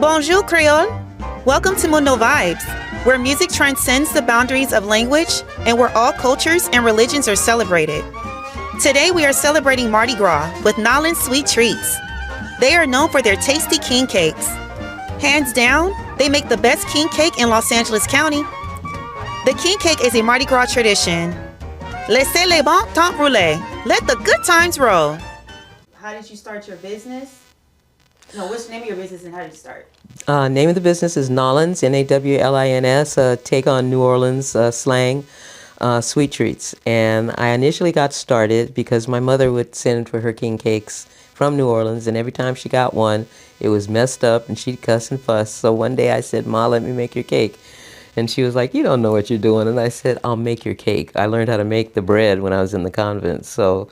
Bonjour, Creole. Welcome to Mundo Vibes, where music transcends the boundaries of language and where all cultures and religions are celebrated. Today, we are celebrating Mardi Gras with Nawlins sweet treats. They are known for their tasty king cakes. Hands down, they make the best king cake in Los Angeles County. The king cake is a Mardi Gras tradition. Laissez les bons temps rouler. Let the good times roll. How did you start your business? No, what's the name of your business and how did you start? Name of the business is Nawlins, Nawlins, take on New Orleans slang, sweet treats. And I initially got started because my mother would send for her king cakes from New Orleans, and every time she got one, it was messed up and she'd cuss and fuss. So one day I said, "Ma, let me make your cake." And she was like, "You don't know what you're doing." And I said, "I'll make your cake." I learned how to make the bread when I was in the convent. So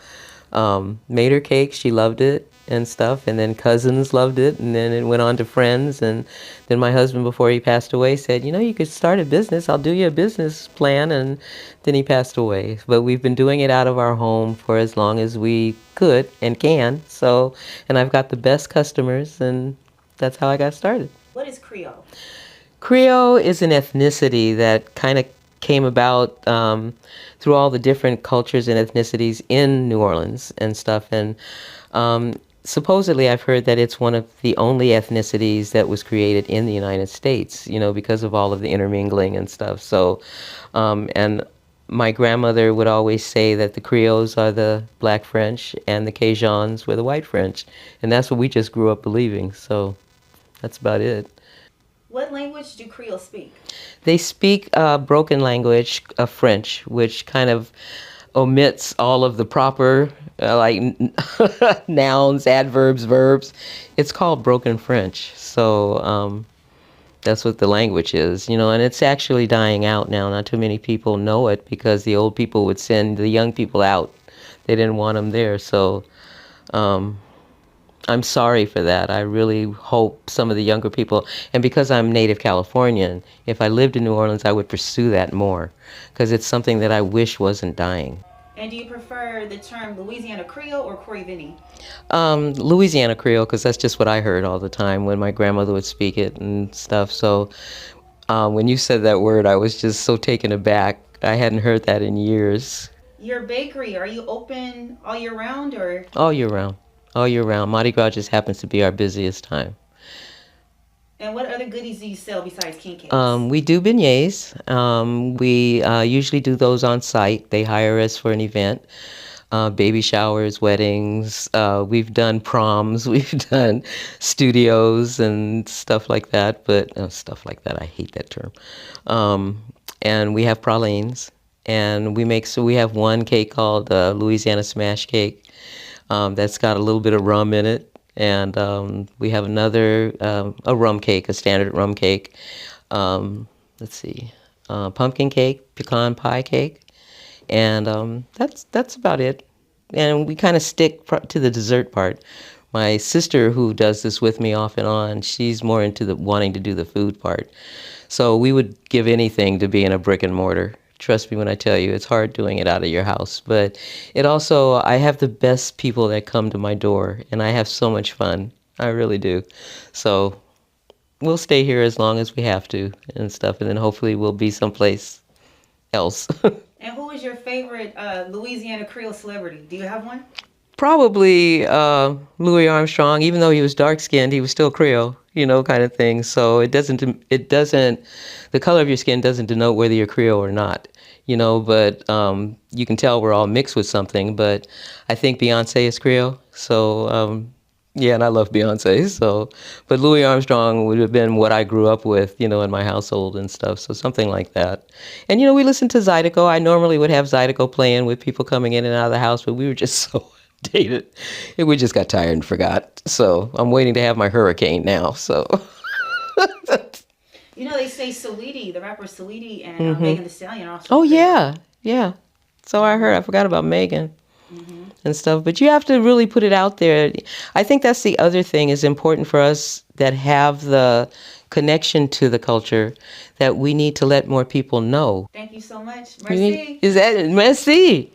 made her cake, she loved it and stuff, and then cousins loved it, and then it went on to friends, and then my husband, before he passed away, said, "You could start a business. I'll do you a business plan," and then he passed away. But we've been doing it out of our home for as long as we could and can, so, and I've got the best customers, and that's how I got started. What is Creole? Creole is an ethnicity that kind of came about through all the different cultures and ethnicities in New Orleans and stuff, and supposedly, I've heard that it's one of the only ethnicities that was created in the United States, because of all of the intermingling and stuff. So, and my grandmother would always say that the Creoles are the Black French and the Cajuns were the White French. And that's what we just grew up believing. So that's about it. What language do Creoles speak? They speak broken language of French, which kind of omits all of the proper nouns, adverbs, verbs. It's called broken French. So that's what the language is, and it's actually dying out now. Not too many people know it because the old people would send the young people out. They didn't want them there. So I'm sorry for that. I really hope some of the younger people, and because I'm native Californian, if I lived in New Orleans, I would pursue that more because it's something that I wish wasn't dying. And do you prefer the term Louisiana Creole or Corey Vinny? Louisiana Creole, because that's just what I heard all the time when my grandmother would speak it and stuff. So when you said that word, I was just so taken aback. I hadn't heard that in years. Your bakery, are you open all year round or? All year round. All year round. Mardi Gras just happens to be our busiest time. And what other goodies do you sell besides king cakes? We do beignets. We usually do those on site. They hire us for an event. Baby showers, weddings. We've done proms. We've done studios and stuff like that. But stuff like that, I hate that term. And we have pralines. And we have one cake called Louisiana Smash Cake. That's got a little bit of rum in it. And we have another, a rum cake, a standard rum cake. Let's see, pumpkin cake, pecan pie cake. And that's about it. And we kind of stick to the dessert part. My sister, who does this with me off and on, she's more into wanting to do the food part. So we would give anything to be in a brick and mortar. Trust me when I tell you, it's hard doing it out of your house. But it also, I have the best people that come to my door, and I have so much fun. I really do. So we'll stay here as long as we have to and stuff, and then hopefully we'll be someplace else. And who is your favorite Louisiana Creole celebrity? Do you have one? Probably Louis Armstrong. Even though he was dark-skinned, he was still Creole, kind of thing. So it doesn't, the color of your skin doesn't denote whether you're Creole or not, but you can tell we're all mixed with something. But I think Beyonce is Creole. So, yeah, and I love Beyonce. So, but Louis Armstrong would have been what I grew up with, in my household and stuff. So something like that. And, we listened to Zydeco. I normally would have Zydeco playing with people coming in and out of the house, but we were just so dated. We just got tired and forgot. So I'm waiting to have my hurricane now. So. They say Saweetie, the rapper Saweetie and Megan Thee Stallion also. Oh, yeah. Yeah. So I heard. I forgot about Megan and stuff. But you have to really put it out there. I think that's the other thing is important for us that have the connection to the culture that we need to let more people know. Thank you so much. Merci. Merci.